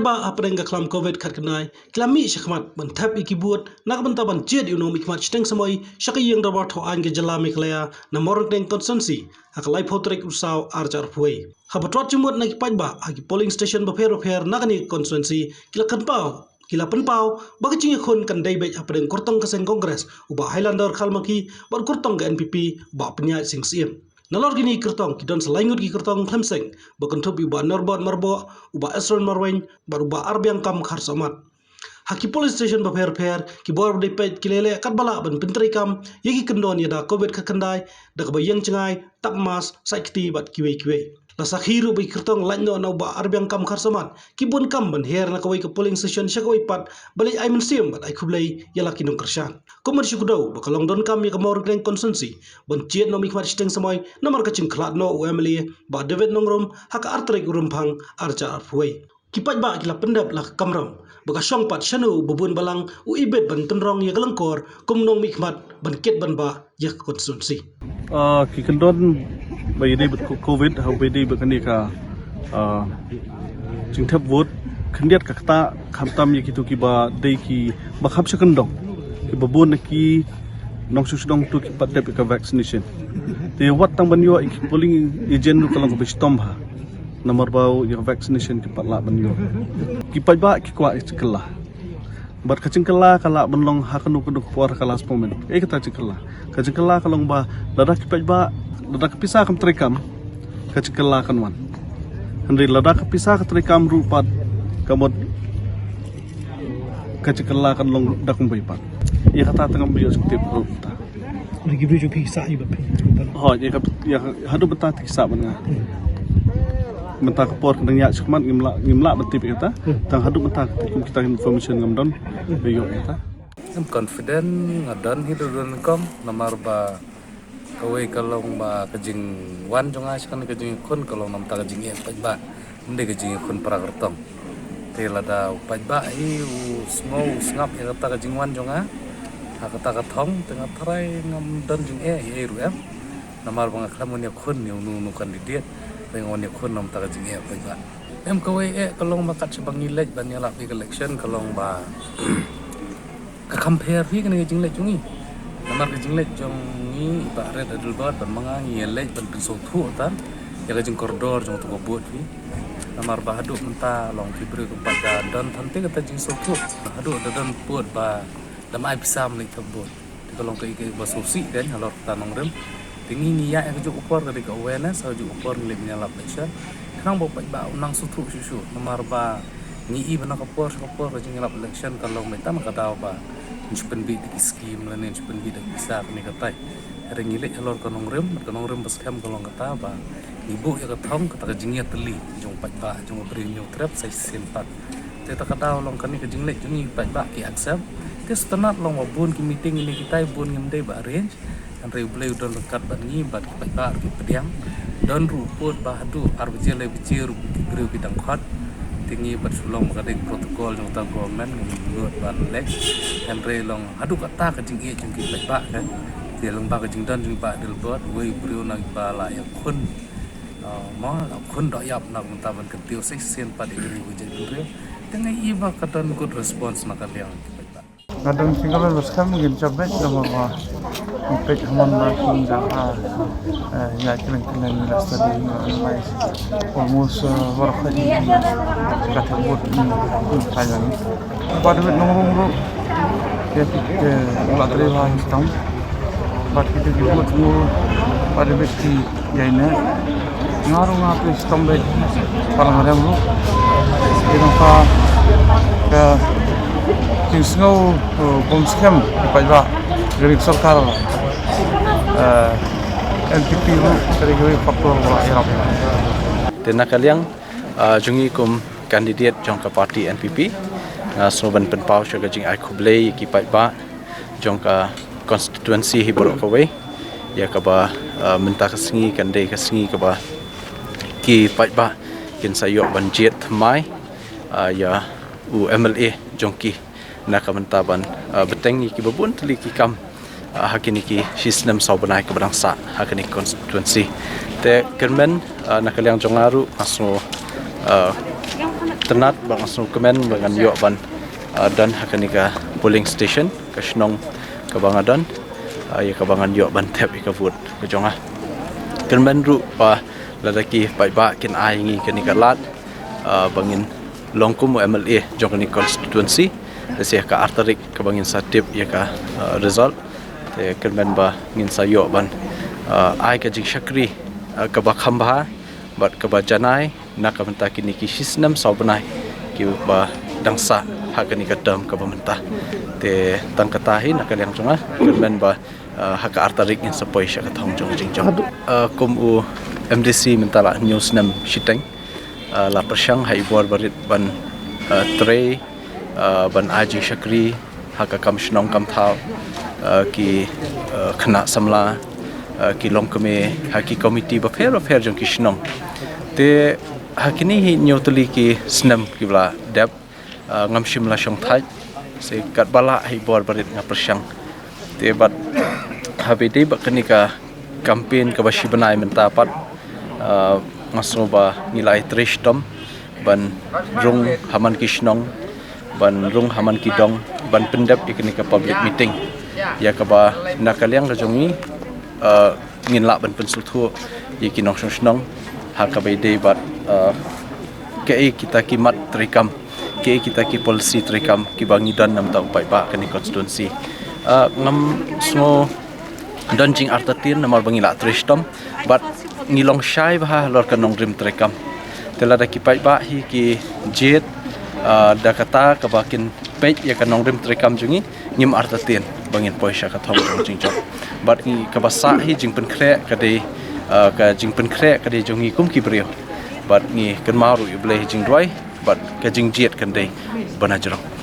ba apa dengan kelam COVID kat kenai kelami syakmat bentap ikibut nak benta banjir unom ikmat steng samoi syaki yang dabar tho an ke jala meklaya na morang teng konsensi akalai potrek usau arjar puai habatwat jumut nak pai ba agi polling station ba fer nakani konsensi kilakan pau Kilapan pau, bagi cingi khun kan day baik apa dengan kurtong kesen kongres, ubah Highlander kalmaki, bar kurtong ke NPP, ubah penyait sing siem. Nalor gini kurtong, kidon selaingut ki kurtong klemseng, bakentup ubah norbot marbo, ubah esron marwain, bar ubah arbiang kam kharsomat. Haki police station ba pher ki bor day pet kilele kat bala ban pentri kam, yegi kendon yada COVID kakandai, dak bayang cengai, tak mas, saikti bat kiwe. Lasak hiru bagi kertong lainnya na ubah arbiang kam kharsamat kibun kam ban her na kawai ke polling station syakawai pat balik ai mensim bat ai kublai yala kinung kersan komar syukudau bakalong don kam ya kamor greng konsensi ban ciet no mikmat steng samai namar kacing klat no UMLA ba David Nongrom hak artrek urumpang arca arfuai kipat ba kila pendap lah kamram baka syong pat syanu bubun balang uibet ban tenrong ya kelengkor kumnong mikmat ban ket ban ba ya konsensi ki kendon bây đây bật covid hầu bây đây bật cái này cả chính thức vote khẩn điết cả ta khám tâm như kiểu ba đây ki ba khám second dong ki ba bon ki nong su dong tu ki pat dep ka vaccination thì wat tang ban yo polling agent lu kalang ko bestom ha nomor bau ya vaccination ki pat la ban yo ki pat ba ki kwa ikela bat kacing kela kala benlong hakanu keduk puar kala spomen kata kacing kela kalong ba lada ki pat ba lada kepisah kam terekam kacikela kanwan henry lada kepisah ke terekam rupat kamot kacikela kan long dakum baipat ia kata tengah beliau seperti rupa lagi beli jupi kisah ibu oh ya hadu betah kisah mana mentah kepor kedengnya cuma ngimla betip kita tang hadu betah kita information ngamdon beliau kita confident ngadan hidurun kom nomor ba kawai kalau ba kajing wan jonga sekan kajing kun kalau nam ta kajing e ba mende kajing kun prakertong tela da pa ba hi smau snap ya ta kajing wan jonga hakata ka thong tengah trai ngam dan jing e ru em namar bang khlamun ya kun ni nu kandidat dengan ya kun nam ta kajing e ba em kawai e kalau makat sebang ilek ban ya la election kalau ba ka compare hi kan kajing lek jungi namar kajing lek jong ni ibarat adul bat ban mangangi lek ban pinsotu tan ya kajing koridor jong tu bot ni namar ba hadu menta long kibri ko pada dan tante kata jing sotu hadu dan pot ba dam ai pisam ni kabot kalau ke ba sosi kan halor tanong rem tingi ni ya ke juk upor ke awareness au juk upor ni nyala election kang bo ba nang sutu susu namar ba ni i bana kapor ke jing nyala election kalau meta makata ba Jepun bi di skim lain Jepun bi di bisa ni katai hari ngilik halor kanong rem beskam kalau kata ba ibu ya katong kata kajingnya teli jong pat ba jong beri nyok trap sai sempat teta kata long kani kajinglek jungi pat ba ki accept ke setenat long wabun ki meeting ini kita bun ngemde ba arrange an re bleu don lekat ba ni bat pat ba ki pediang don ruput ba hadu arbje le bicir ki breu bidang khat tinggi bersulong makadeng protokol yang ta government ngut ban lek henry long adu kata kajing e jungki ba kan dia long ba kajing dan jung ba del bot we breu nang ba la ya kun ma la kun do yap nak ta ban kentiu sen pa de ri bujai breu dengan iba katan good response makaliang kadang tinggal bersama mungkin cabai sama pek hamon makin dah ya kena study almost berkali kata buat Thailand pada nongkrong ya kita ulat terima hitam pada kita buat semua pada beti jaina ngarung apa hitam baik paling ada lu kenapa ke Kingsnow bomskem ipajba dari sarkar NPP ru dari faktor era tena kaliang jungi kum kandidat jongka parti NPP soban penpau syaga jing ai kublai ki pajba jongka constituency hiborok kawai ya kaba mentah kesengi kandai kesengi kaba ki pajba kin sayok banjit mai ya UMLA jongki nak mentaban betengi ki babun teli ki kam hakini ki sistem saubanai ke bangsa hakini konstituensi te kermen nak kaliang jongaru aso alternat bang asno kemen dengan yo ban dan hakanika polling station ka Shnong ka bangadan ya ka bangan yo ban tep ka vote ka jonga kemen ru pa ladaki pai ba kin ai ngi kanika lat bangin longkum MLA jong ni constituency sia ka artarik ka bangin satip ya ka result te kemen ba ngin sayo ban ai ka jing shakri ka ba khamba bat ka ba janai nak ka menta kini ki sistem saubenai ki ba dangsa hakani ka dam ka bamenta te tang katahin nak yang jonga kemen ba haka artarik in sapoi sha ka thong jong jing jong kum u MDC mentala news nam shiteng la persyang hai bor barit ban tre ban aji shakri haka kam Shnong kam thau ki khana samla ki longkame haki komiti ba fer jong ki Shnong te hakini hi nyotuli ki snam ki bla dep ngam shimla shong thai se kat bala hi bor barit nga persyang te bat habidi ba kanika campaign ka ba shibanai menta pat ngaso ba nilai tristom ban rung haman ki Shnong ban rung haman ki dong ban pendap ikanika public meeting ya ka ba nakaliang ka jongi ngin la ban pensulthu yiki nong Shnong hakabai day bat ke kita kimat trikam ke kita ki policy trikam ki bangi dan nam tau pai ba kani constituency ngam smo dan jing artatin namar bangi la tristom bat ngilong shai ba lor kanong rim trikam tela da ki pai ba hi ki jet da kata ka bakin pej ya kanong rim trikam jungi ngim artatin bangin poisha ka thong jing jong bat ngi ka basa hi jing pen kre ka de ka jing pen kre ka de jongi kum ki brio bat ngi kan maru ible jing dwai bat ka jing jet kan de banajrong